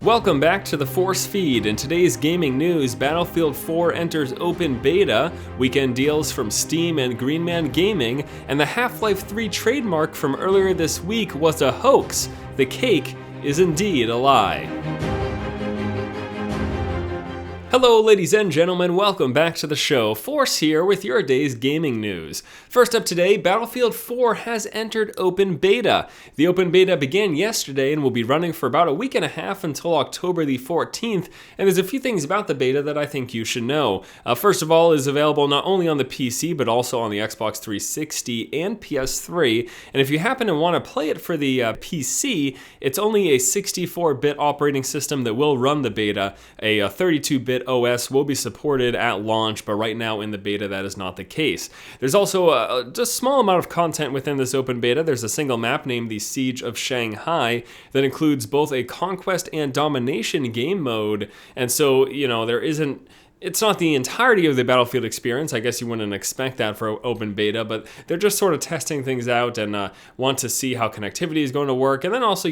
Welcome back to the Force Feed. In today's gaming news, Battlefield 4 enters open beta, weekend deals from Steam and Green Man Gaming, and the Half-Life 3 trademark from earlier this week was a hoax. The cake is indeed a lie. Hello ladies and gentlemen, welcome back to the show. Force here with your day's gaming news. First up today, Battlefield 4 has entered open beta. The open beta began yesterday and will be running for about a week and a half until October the 14th, and there's a few things about the beta that I think you should know. First of all, it is available not only on the PC, but also on the Xbox 360 and PS3, and if you happen to want to play it for the PC, it's only a 64-bit operating system that will run the beta. A 32-bit OS will be supported at launch, but right now in the beta that is not the case. There's also just a small amount of content within this open beta. There's a single map named the Siege of Shanghai that includes both a conquest and domination game mode, and so, it's not the entirety of the Battlefield experience. I guess you wouldn't expect that for open beta, but they're just sort of testing things out and want to see how connectivity is going to work. And then also,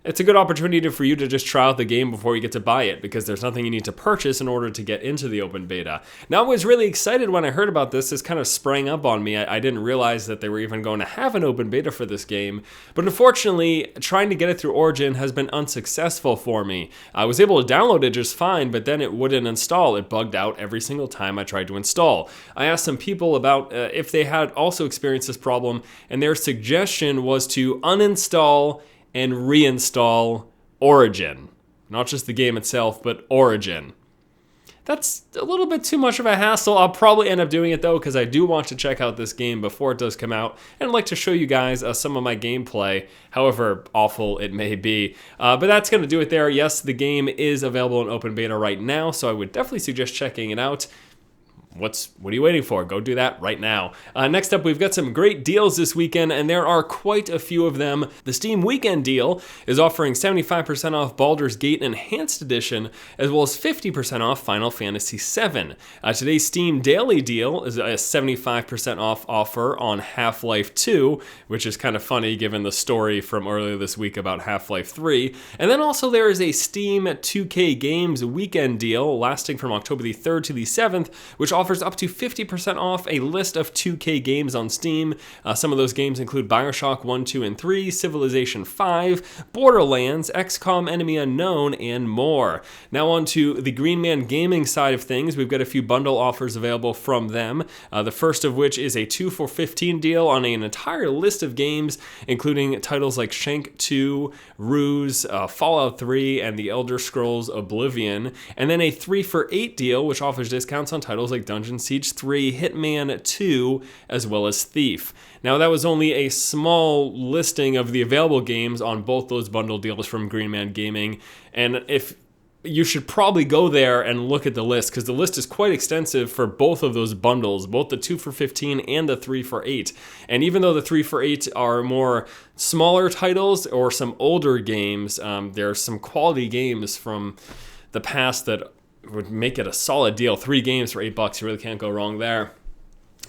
it's a good opportunity for you to just try out the game before you get to buy it, because there's nothing you need to purchase in order to get into the open beta. Now, I was really excited when I heard about this. This kind of sprang up on me. I didn't realize that they were even going to have an open beta for this game, but unfortunately, trying to get it through Origin has been unsuccessful for me. I was able to download it just fine, but then it wouldn't install. It bugged out every single time I tried to install. I asked some people about if they had also experienced this problem, and their suggestion was to uninstall and reinstall Origin. Not just the game itself, but Origin. That's a little bit too much of a hassle. I'll probably end up doing it though, because I do want to check out this game before it does come out, and I'd like to show you guys some of my gameplay, however awful it may be. But that's going to do it there. Yes, the game is available in open beta right now, so I would definitely suggest checking it out. What are you waiting for? Go do that right now. Next up, we've got some great deals this weekend, and there are quite a few of them. The Steam Weekend Deal is offering 75% off Baldur's Gate Enhanced Edition, as well as 50% off Final Fantasy VII. Today's Steam Daily Deal is a 75% off offer on Half-Life 2, which is kind of funny given the story from earlier this week about Half-Life 3. And then also there is a Steam 2K Games Weekend Deal lasting from October the 3rd to the 7th, which offers up to 50% off a list of 2K games on Steam. Some of those games include BioShock 1, 2, and 3, Civilization 5, Borderlands, XCOM Enemy Unknown, and more. Now on to the Green Man Gaming side of things. We've got a few bundle offers available from them. The first of which is a 2 for 15 deal on an entire list of games, including titles like Shank 2, Ruse, Fallout 3, and The Elder Scrolls Oblivion. And then a 3 for 8 deal, which offers discounts on titles like Dungeon Siege 3, Hitman 2, as well as Thief. Now, that was only a small listing of the available games on both those bundle deals from Green Man Gaming, and if you should probably go there and look at the list, because the list is quite extensive for both of those bundles, both the 2 for 15 and the 3 for 8. And even though the 3 for 8 are more smaller titles or some older games, there are some quality games from the past that would make it a solid deal. 3 games for $8, you really can't go wrong there.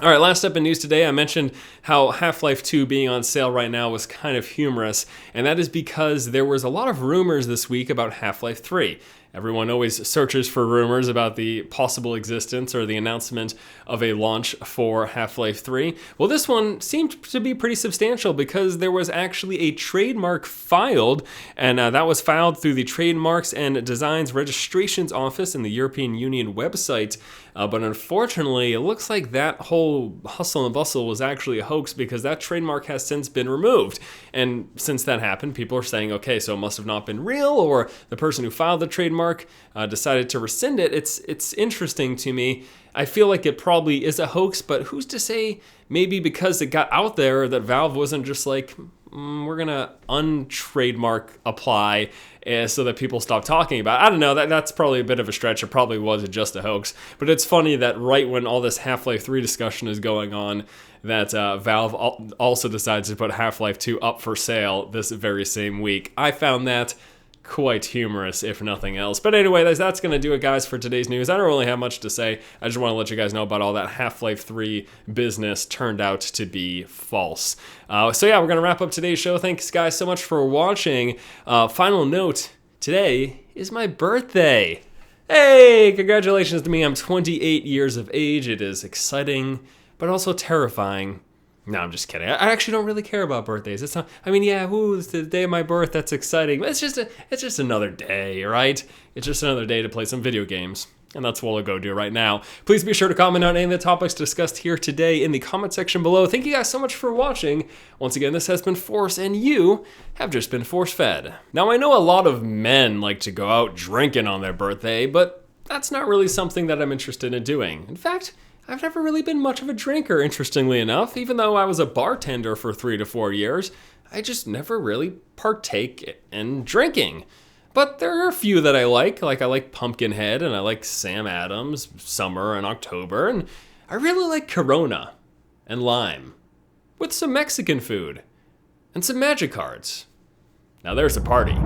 All right, last up in news today, I mentioned how Half-Life 2 being on sale right now was kind of humorous, and that is because there was a lot of rumors this week about Half-Life 3. Everyone always searches for rumors about the possible existence or the announcement of a launch for Half-Life 3. Well, this one seemed to be pretty substantial because there was actually a trademark filed, and that was filed through the Trademarks and Designs Registrations Office in the European Union website. But unfortunately, it looks like that whole hustle and bustle was actually a hoax, because that trademark has since been removed. And since that happened, people are saying, okay, so it must have not been real, or the person who filed the trademark decided to rescind it. It's interesting to me. I feel like it probably is a hoax, but who's to say maybe because it got out there that Valve wasn't just like, we're going to untrademark apply so that people stop talking about it. I don't know, that's probably a bit of a stretch. It probably was just a hoax. But it's funny that right when all this Half-Life 3 discussion is going on, that Valve also decides to put Half-Life 2 up for sale this very same week. I found that quite humorous, if nothing else. But anyway, that's going to do it, guys, for today's news. I don't really have much to say. I just want to let you guys know about all that Half-Life 3 business turned out to be false. So yeah, we're going to wrap up today's show. Thanks, guys, so much for watching. Final note, Today is my birthday. Hey, congratulations to me. I'm 28 years of age. It is exciting, but also terrifying. No, I'm just kidding. I actually don't really care about birthdays. It's not. I mean, yeah, it's the day of my birth. That's exciting. But it's just another day, right? It's just another day to play some video games. And that's what we'll go do right now. Please be sure to comment on any of the topics discussed here today in the comment section below. Thank you guys so much for watching. Once again, this has been Force, and you have just been force-fed. Now, I know a lot of men like to go out drinking on their birthday, but that's not really something that I'm interested in doing. In fact, I've never really been much of a drinker, interestingly enough. Even though I was a bartender for 3 to 4 years, I just never really partake in drinking. But there are a few that I like I like Pumpkinhead, and I like Sam Adams, Summer and October, and I really like Corona and Lime, with some Mexican food and some Magic cards. Now there's a party.